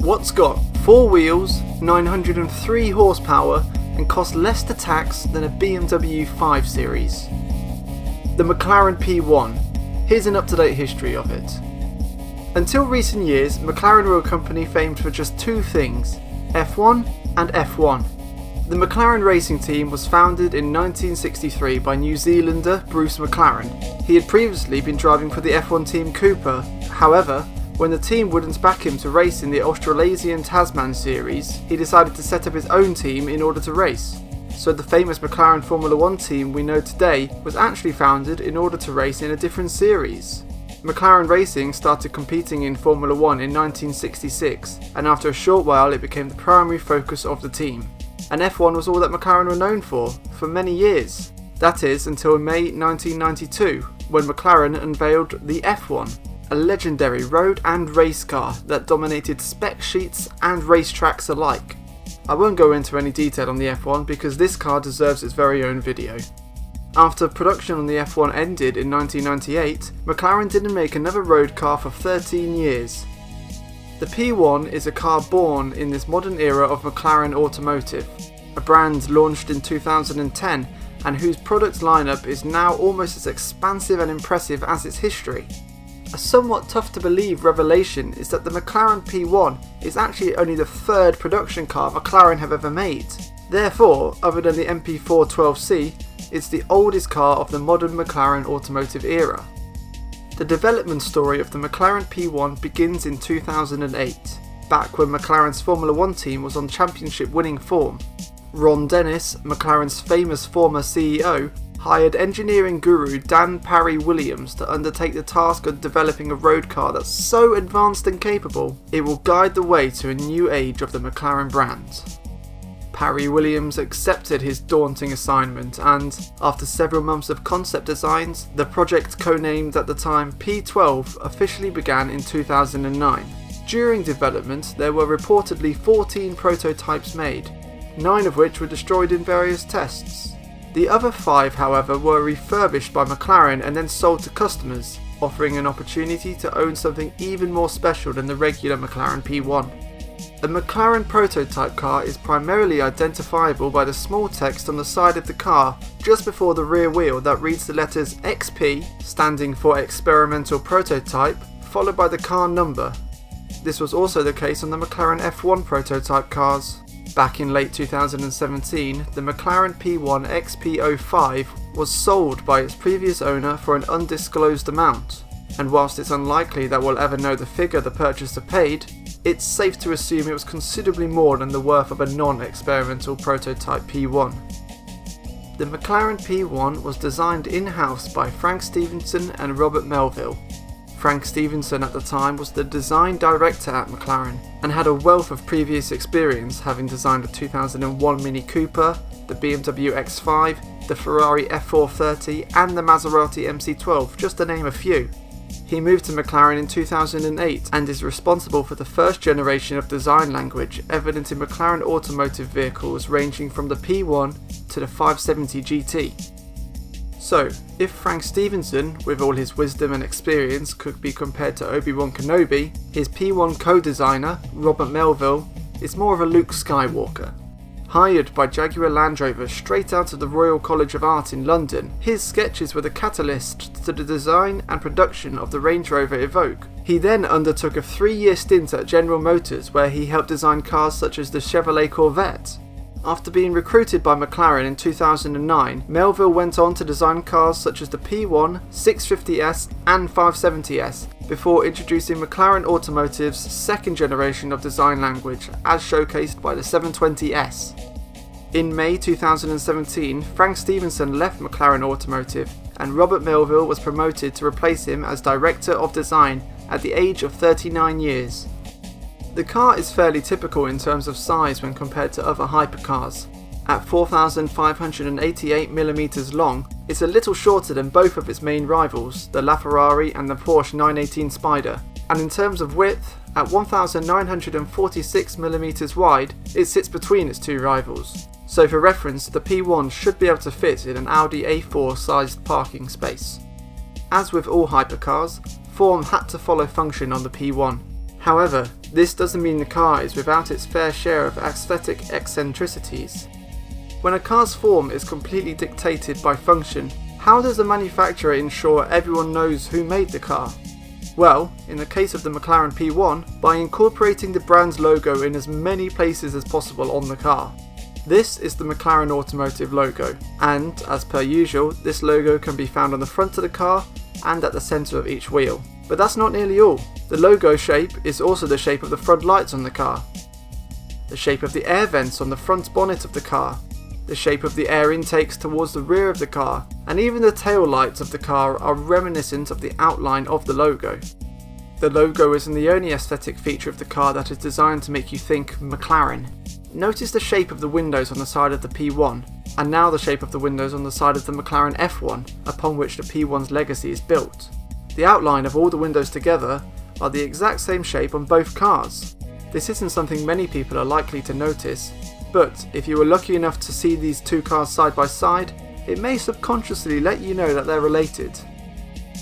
What's got 4 wheels, 903 horsepower and costs less to tax than a BMW 5 Series? The McLaren P1. Here's an up-to-date history of it. Until recent years, McLaren were a company famed for just two things, F1 and F1. The McLaren racing team was founded in 1963 by New Zealander Bruce McLaren. He had previously been driving for the F1 team Cooper. However, when the team wouldn't back him to race in the Australasian Tasman series, he decided to set up his own team in order to race. So the famous McLaren Formula 1 team we know today was actually founded in order to race in a different series. McLaren Racing started competing in Formula 1 in 1966, and after a short while it became the primary focus of the team. And F1 was all that McLaren were known for many years. That is, until May 1992, when McLaren unveiled the F1, a legendary road and race car that dominated spec sheets and racetracks alike. I won't go into any detail on the F1 because this car deserves its very own video. After production on the F1 ended in 1998, McLaren didn't make another road car for 13 years. The P1 is a car born in this modern era of McLaren Automotive, a brand launched in 2010 and whose product lineup is now almost as expansive and impressive as its history. A somewhat tough to believe revelation is that the McLaren P1 is actually only the third production car McLaren have ever made. Therefore, other than the MP412C, it's the oldest car of the modern McLaren automotive era. The development story of the McLaren P1 begins in 2008, back when McLaren's Formula 1 team was on championship winning form. Ron Dennis, McLaren's famous former CEO, hired engineering guru Dan Parry-Williams to undertake the task of developing a road car that's so advanced and capable, it will guide the way to a new age of the McLaren brand. Parry-Williams accepted his daunting assignment and, after several months of concept designs, the project codenamed at the time P12 officially began in 2009. During development, there were reportedly 14 prototypes made, 9 of which were destroyed in various tests. The other 5, however, were refurbished by McLaren and then sold to customers, offering an opportunity to own something even more special than the regular McLaren P1. A McLaren prototype car is primarily identifiable by the small text on the side of the car just before the rear wheel that reads the letters XP, standing for Experimental Prototype, followed by the car number. This was also the case on the McLaren F1 prototype cars. Back in late 2017, the McLaren P1 XP05 was sold by its previous owner for an undisclosed amount, and whilst it's unlikely that we'll ever know the figure the purchaser paid, it's safe to assume it was considerably more than the worth of a non-experimental prototype P1. The McLaren P1 was designed in-house by Frank Stephenson and Robert Melville. Frank Stephenson at the time was the design director at McLaren and had a wealth of previous experience, having designed the 2001 Mini Cooper, the BMW X5, the Ferrari F430 and the Maserati MC12, just to name a few. He moved to McLaren in 2008 and is responsible for the first generation of design language evident in McLaren automotive vehicles ranging from the P1 to the 570 GT. So, if Frank Stephenson, with all his wisdom and experience, could be compared to Obi-Wan Kenobi, his P1 co-designer, Robert Melville, is more of a Luke Skywalker. Hired by Jaguar Land Rover straight out of the Royal College of Art in London, his sketches were the catalyst to the design and production of the Range Rover Evoque. He then undertook a 3-year stint at General Motors where he helped design cars such as the Chevrolet Corvette. After being recruited by McLaren in 2009, Melville went on to design cars such as the P1, 650S and 570S, before introducing McLaren Automotive's second generation of design language, as showcased by the 720S. In May 2017, Frank Stephenson left McLaren Automotive, and Robert Melville was promoted to replace him as Director of Design at the age of 39 years. The car is fairly typical in terms of size when compared to other hypercars. At 4,588mm long, it's a little shorter than both of its main rivals, the LaFerrari and the Porsche 918 Spider, and in terms of width, at 1,946mm wide, it sits between its two rivals. So for reference, the P1 should be able to fit in an Audi A4 sized parking space. As with all hypercars, form had to follow function on the P1. However, this doesn't mean the car is without its fair share of aesthetic eccentricities. When a car's form is completely dictated by function, how does a manufacturer ensure everyone knows who made the car? Well, in the case of the McLaren P1, by incorporating the brand's logo in as many places as possible on the car. This is the McLaren Automotive logo, and as per usual, this logo can be found on the front of the car and at the centre of each wheel. But that's not nearly all. The logo shape is also the shape of the front lights on the car, the shape of the air vents on the front bonnet of the car, the shape of the air intakes towards the rear of the car, and even the tail lights of the car are reminiscent of the outline of the logo. The logo isn't the only aesthetic feature of the car that is designed to make you think McLaren. Notice the shape of the windows on the side of the P1, and now the shape of the windows on the side of the McLaren F1, upon which the P1's legacy is built. The outline of all the windows together are the exact same shape on both cars. This isn't something many people are likely to notice, but if you were lucky enough to see these two cars side by side, it may subconsciously let you know that they're related.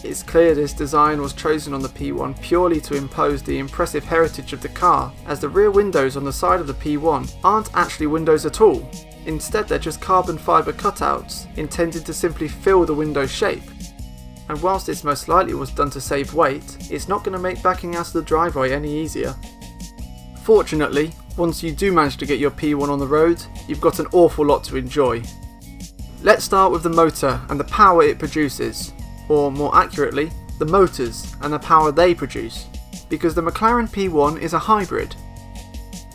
It's clear this design was chosen on the P1 purely to impose the impressive heritage of the car, as the rear windows on the side of the P1 aren't actually windows at all. Instead, they're just carbon fibre cutouts, intended to simply fill the window shape. And whilst this most likely was done to save weight, it's not going to make backing out of the driveway any easier. Fortunately, once you do manage to get your P1 on the road, you've got an awful lot to enjoy. Let's start with the motor and the power it produces, or more accurately, the motors and the power they produce, because the McLaren P1 is a hybrid.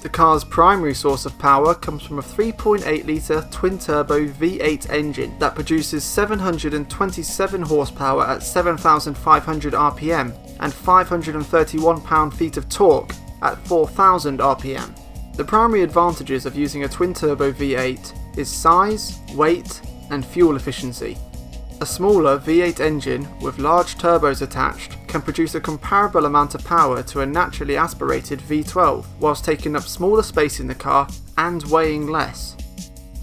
The car's primary source of power comes from a 3.8 litre twin-turbo V8 engine that produces 727 horsepower at 7,500 RPM and 531 pound-feet of torque at 4,000 RPM. The primary advantages of using a twin-turbo V8 is size, weight, and fuel efficiency. A smaller V8 engine with large turbos attached can produce a comparable amount of power to a naturally aspirated V12 whilst taking up smaller space in the car and weighing less.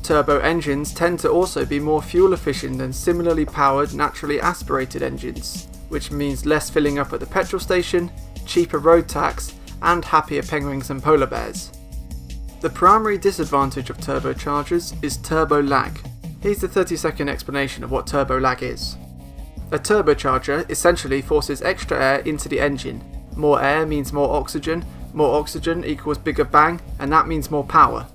Turbo engines tend to also be more fuel efficient than similarly powered naturally aspirated engines, which means less filling up at the petrol station, cheaper road tax, and happier penguins and polar bears. The primary disadvantage of turbochargers is turbo lag. Here's the 30-second explanation of what turbo lag is. A turbocharger essentially forces extra air into the engine. More air means more oxygen equals bigger bang, and that means more power.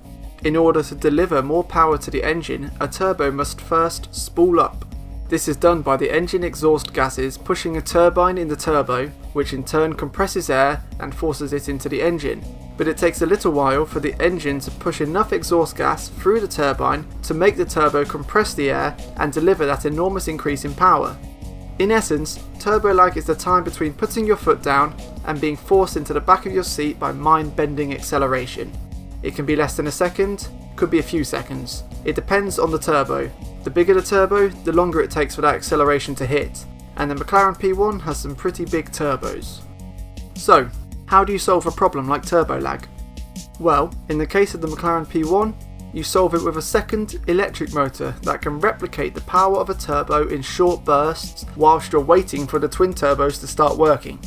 In order to deliver more power to the engine, a turbo must first spool up. This is done by the engine exhaust gases pushing a turbine in the turbo, which in turn compresses air and forces it into the engine. But it takes a little while for the engine to push enough exhaust gas through the turbine to make the turbo compress the air and deliver that enormous increase in power. In essence, turbo lag is the time between putting your foot down and being forced into the back of your seat by mind-bending acceleration. It can be less than a second, could be a few seconds. It depends on the turbo. The bigger the turbo, the longer it takes for that acceleration to hit, and the McLaren P1 has some pretty big turbos. So, how do you solve a problem like turbo lag? Well, in the case of the McLaren P1, you solve it with a second electric motor that can replicate the power of a turbo in short bursts whilst you're waiting for the twin turbos to start working.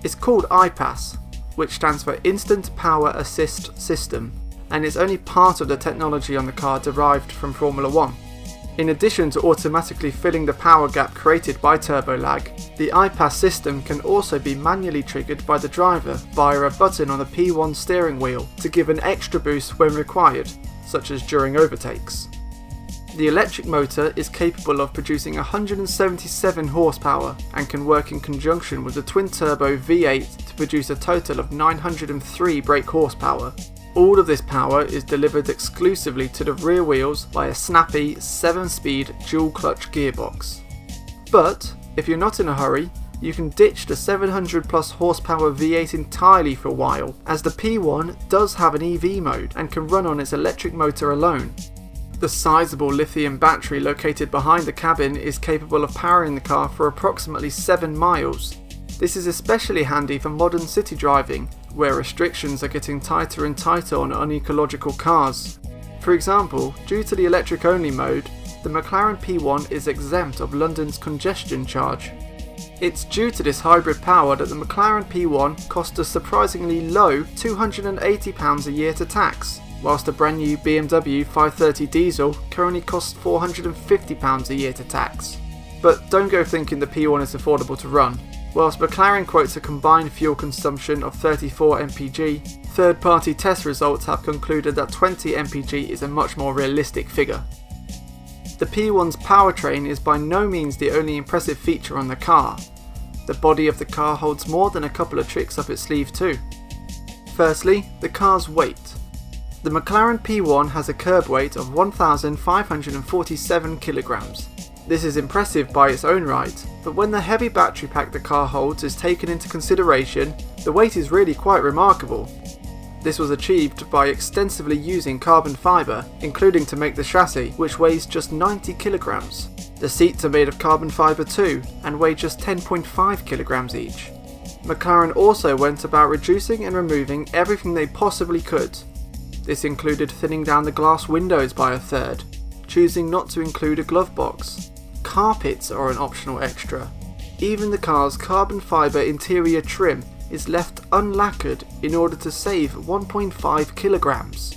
It's called IPAS, which stands for Instant Power Assist System, and is only part of the technology on the car derived from Formula 1. In addition to automatically filling the power gap created by turbo lag, the IPAS system can also be manually triggered by the driver via a button on the P1 steering wheel to give an extra boost when required, such as during overtakes. The electric motor is capable of producing 177 horsepower and can work in conjunction with the twin-turbo V8 to produce a total of 903 brake horsepower. All of this power is delivered exclusively to the rear wheels by a snappy 7-speed dual-clutch gearbox. But, if you're not in a hurry, you can ditch the 700 plus horsepower V8 entirely for a while, as the P1 does have an EV mode and can run on its electric motor alone. The sizable lithium battery located behind the cabin is capable of powering the car for approximately 7 miles. This is especially handy for modern city driving, where restrictions are getting tighter and tighter on unecological cars. For example, due to the electric-only mode, the McLaren P1 is exempt of London's congestion charge. It's due to this hybrid power that the McLaren P1 cost a surprisingly low £280 a year to tax, whilst a brand new BMW 530 diesel currently costs £450 a year to tax. But don't go thinking the P1 is affordable to run. Whilst McLaren quotes a combined fuel consumption of 34 mpg, third-party test results have concluded that 20 mpg is a much more realistic figure. The P1's powertrain is by no means the only impressive feature on the car. The body of the car holds more than a couple of tricks up its sleeve too. Firstly, the car's weight. The McLaren P1 has a curb weight of 1,547 kilograms. This is impressive by its own right, but when the heavy battery pack the car holds is taken into consideration, the weight is really quite remarkable. This was achieved by extensively using carbon fibre, including to make the chassis, which weighs just 90 kilograms. The seats are made of carbon fibre too, and weigh just 10.5 kilograms each. McLaren also went about reducing and removing everything they possibly could. This included thinning down the glass windows by a third, choosing not to include a glove box. Carpets are an optional extra. Even the car's carbon fibre interior trim is left unlacquered in order to save 1.5 kilograms.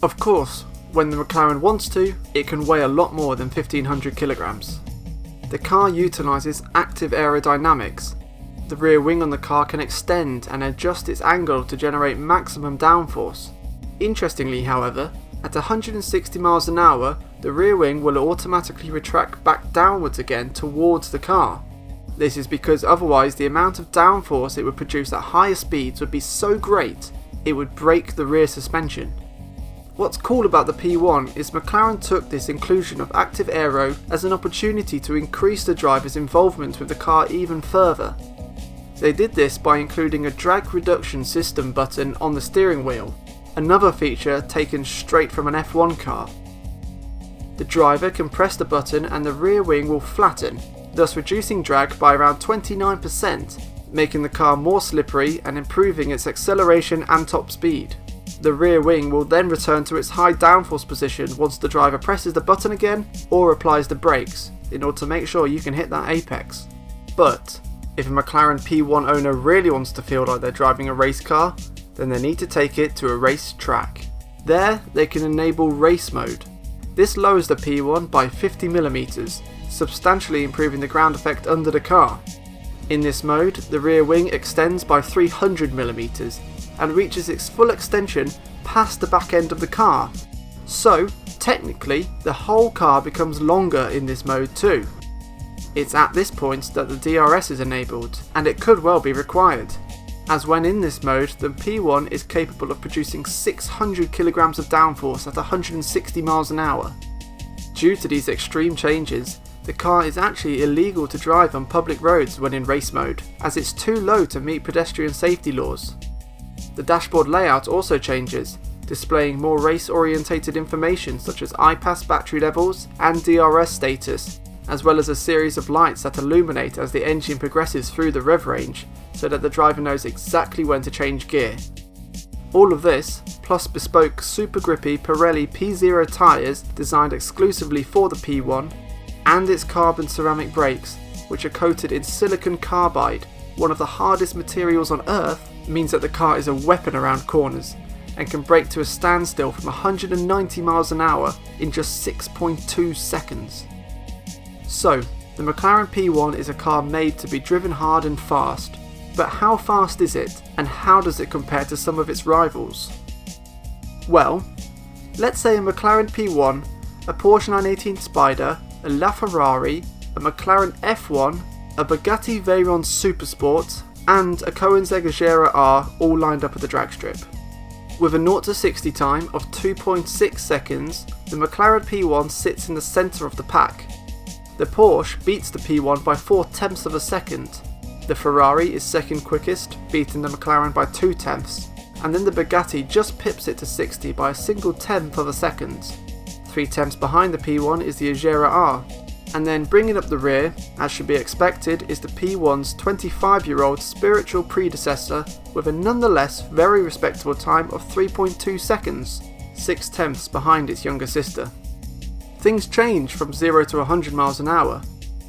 Of course, when the McLaren wants to, it can weigh a lot more than 1500 kilograms. The car utilises active aerodynamics. The rear wing on the car can extend and adjust its angle to generate maximum downforce. Interestingly, however, at 160 miles an hour, the rear wing will automatically retract back downwards again towards the car. This is because otherwise the amount of downforce it would produce at higher speeds would be so great it would break the rear suspension. What's cool about the P1 is McLaren took this inclusion of active aero as an opportunity to increase the driver's involvement with the car even further. They did this by including a drag reduction system button on the steering wheel, another feature taken straight from an F1 car. The driver can press the button and the rear wing will flatten, thus reducing drag by around 29%, making the car more slippery and improving its acceleration and top speed. The rear wing will then return to its high downforce position once the driver presses the button again or applies the brakes, in order to make sure you can hit that apex. But if a McLaren P1 owner really wants to feel like they're driving a race car, then they need to take it to a race track. There they can enable race mode. This lowers the P1 by 50mm, substantially improving the ground effect under the car. In this mode, the rear wing extends by 300mm and reaches its full extension past the back end of the car. So, technically, the whole car becomes longer in this mode too. It's at this point that the DRS is enabled, and it could well be required, as when in this mode, the P1 is capable of producing 600 kilograms of downforce at 160 miles an hour. Due to these extreme changes, the car is actually illegal to drive on public roads when in race mode, as it's too low to meet pedestrian safety laws. The dashboard layout also changes, displaying more race-orientated information such as iPass battery levels and DRS status, as well as a series of lights that illuminate as the engine progresses through the rev range, so that the driver knows exactly when to change gear. All of this, plus bespoke super grippy Pirelli P0 tyres designed exclusively for the P1, and its carbon ceramic brakes, which are coated in silicon carbide, one of the hardest materials on earth, means that the car is a weapon around corners, and can brake to a standstill from 190 miles an hour in just 6.2 seconds. So, the McLaren P1 is a car made to be driven hard and fast, but how fast is it, and how does it compare to some of its rivals? Well, let's say a McLaren P1, a Porsche 918 Spider, a LaFerrari, a McLaren F1, a Bugatti Veyron Supersport, and a Koenigsegg Agera R all lined up at the drag strip. With a 0 to 60 time of 2.6 seconds, the McLaren P1 sits in the centre of the pack. The Porsche beats the P1 by 0.4 of a second. The Ferrari is second quickest, beating the McLaren by 0.2, and then the Bugatti just pips it to 60 by a single tenth of a second. 0.3 behind the P1 is the Agera R, and then bringing up the rear, as should be expected, is the P1's 25-year-old spiritual predecessor with a nonetheless very respectable time of 3.2 seconds, 0.6 behind its younger sister. Things change from 0 to 100 miles an hour.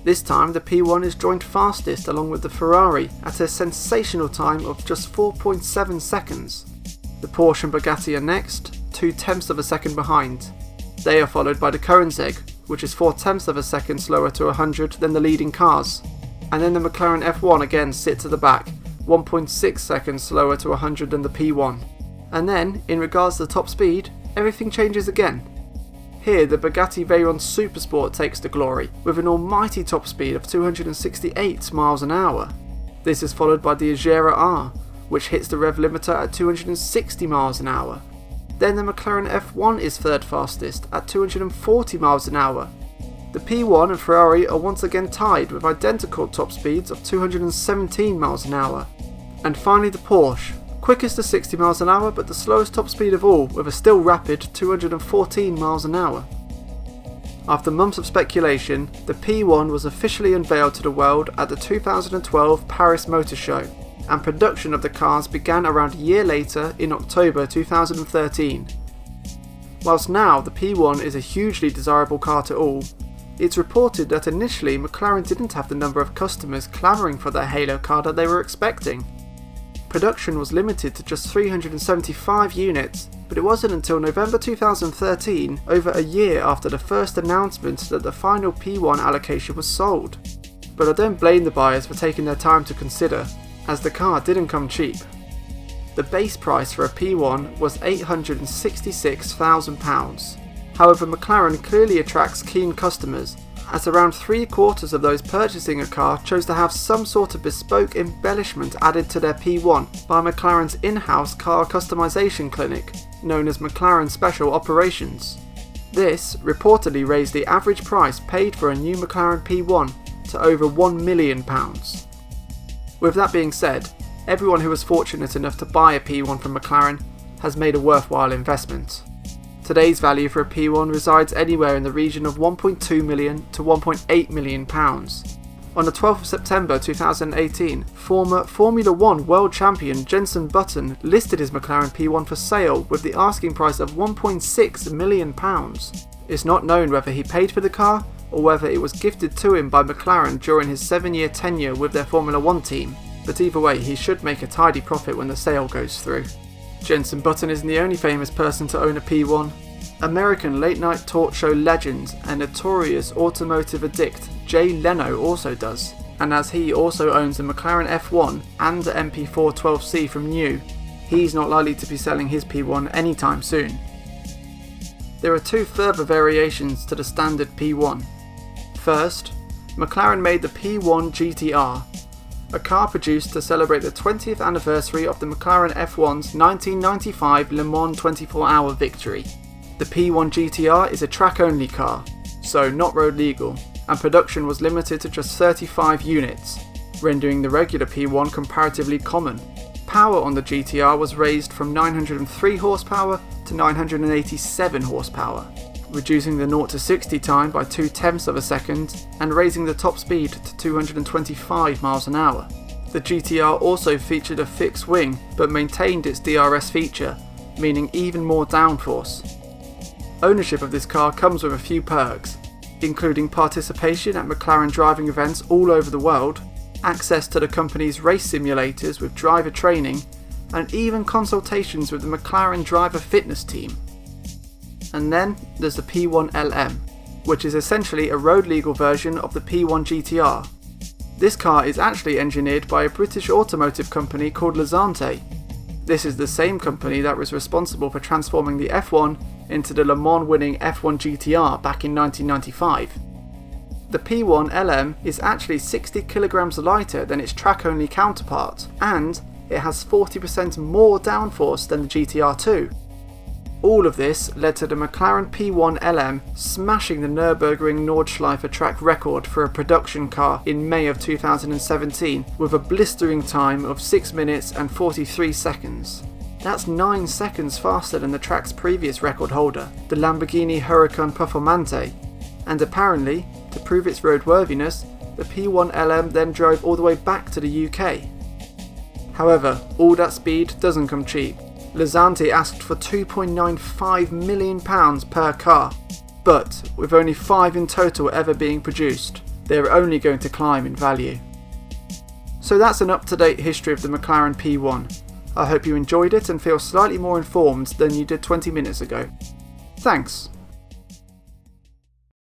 This time the P1 is joint fastest along with the Ferrari at a sensational time of just 4.7 seconds. The Porsche and Bugatti are next, 0.2 of a second behind. They are followed by the Koenigsegg, which is 0.4 of a second slower to 100 than the leading cars. And then the McLaren F1 again sits at the back, 1.6 seconds slower to 100 than the P1. And then, in regards to the top speed, everything changes again. Here the Bugatti Veyron Supersport takes the glory, with an almighty top speed of 268 miles an hour. This is followed by the Agera R, which hits the rev limiter at 260 miles an hour. Then the McLaren F1 is third fastest at 240 miles an hour. The P1 and Ferrari are once again tied with identical top speeds of 217 miles an hour. And finally the Porsche, quickest to 60 miles an hour but the slowest top speed of all with a still rapid 214 miles an hour. After months of speculation, the P1 was officially unveiled to the world at the 2012 Paris Motor Show, and production of the cars began around a year later in October 2013. Whilst now the P1 is a hugely desirable car to all, it's reported that initially McLaren didn't have the number of customers clamouring for their Halo car that they were expecting. Production was limited to just 375 units, but it wasn't until November 2013, over a year after the first announcement, that the final P1 allocation was sold. But I don't blame the buyers for taking their time to consider, as the car didn't come cheap. The base price for a P1 was £866,000. However, McLaren clearly attracts keen customers, as around 3/4 of those purchasing a car chose to have some sort of bespoke embellishment added to their P1 by McLaren's in-house car customization clinic, known as McLaren Special Operations. This reportedly raised the average price paid for a new McLaren P1 to over £1 million. With that being said, everyone who was fortunate enough to buy a P1 from McLaren has made a worthwhile investment. Today's value for a P1 resides anywhere in the region of £1.2 million to £1.8 million. On the 12th of September 2018, former Formula 1 world champion Jenson Button listed his McLaren P1 for sale with the asking price of £1.6 million. It's not known whether he paid for the car or whether it was gifted to him by McLaren during his 7-year tenure with their Formula 1 team, but either way he should make a tidy profit when the sale goes through. Jenson Button isn't the only famous person to own a P1. American late-night talk show legend and notorious automotive addict Jay Leno also does, and as he also owns a McLaren F1 and an MP4 12C from new, he's not likely to be selling his P1 anytime soon. There are two further variations to the standard P1. First, McLaren made the P1 GTR, a car produced to celebrate the 20th anniversary of the McLaren F1's 1995 Le Mans 24-hour victory. The P1 GTR is a track-only car, so not road legal, and production was limited to just 35 units, rendering the regular P1 comparatively common. Power on the GTR was raised from 903 horsepower to 987 horsepower, reducing the 0 to 60 time by 0.2 of a second and raising the top speed to 225 miles an hour. The GTR also featured a fixed wing but maintained its DRS feature, meaning even more downforce. Ownership of this car comes with a few perks, including participation at McLaren driving events all over the world, access to the company's race simulators with driver training, and even consultations with the McLaren driver fitness team. And then there's the P1 LM, which is essentially a road legal version of the P1 GTR. This car is actually engineered by a British automotive company called Lazante. This is the same company that was responsible for transforming the F1 into the Le Mans winning F1 GTR back in 1995. The P1 LM is actually 60 kilograms lighter than its track-only counterpart, and it has 40% more downforce than the GTR2. All of this led to the McLaren P1 LM smashing the Nürburgring Nordschleife track record for a production car in May of 2017 with a blistering time of 6 minutes and 43 seconds. That's 9 seconds faster than the track's previous record holder, the Lamborghini Huracan Performante, and apparently, to prove its roadworthiness, the P1 LM then drove all the way back to the UK. However, all that speed doesn't come cheap. Lazante asked for £2.95 million per car, but with only 5 in total ever being produced, they're only going to climb in value. So that's an up-to-date history of the McLaren P1. I hope you enjoyed it and feel slightly more informed than you did 20 minutes ago. Thanks.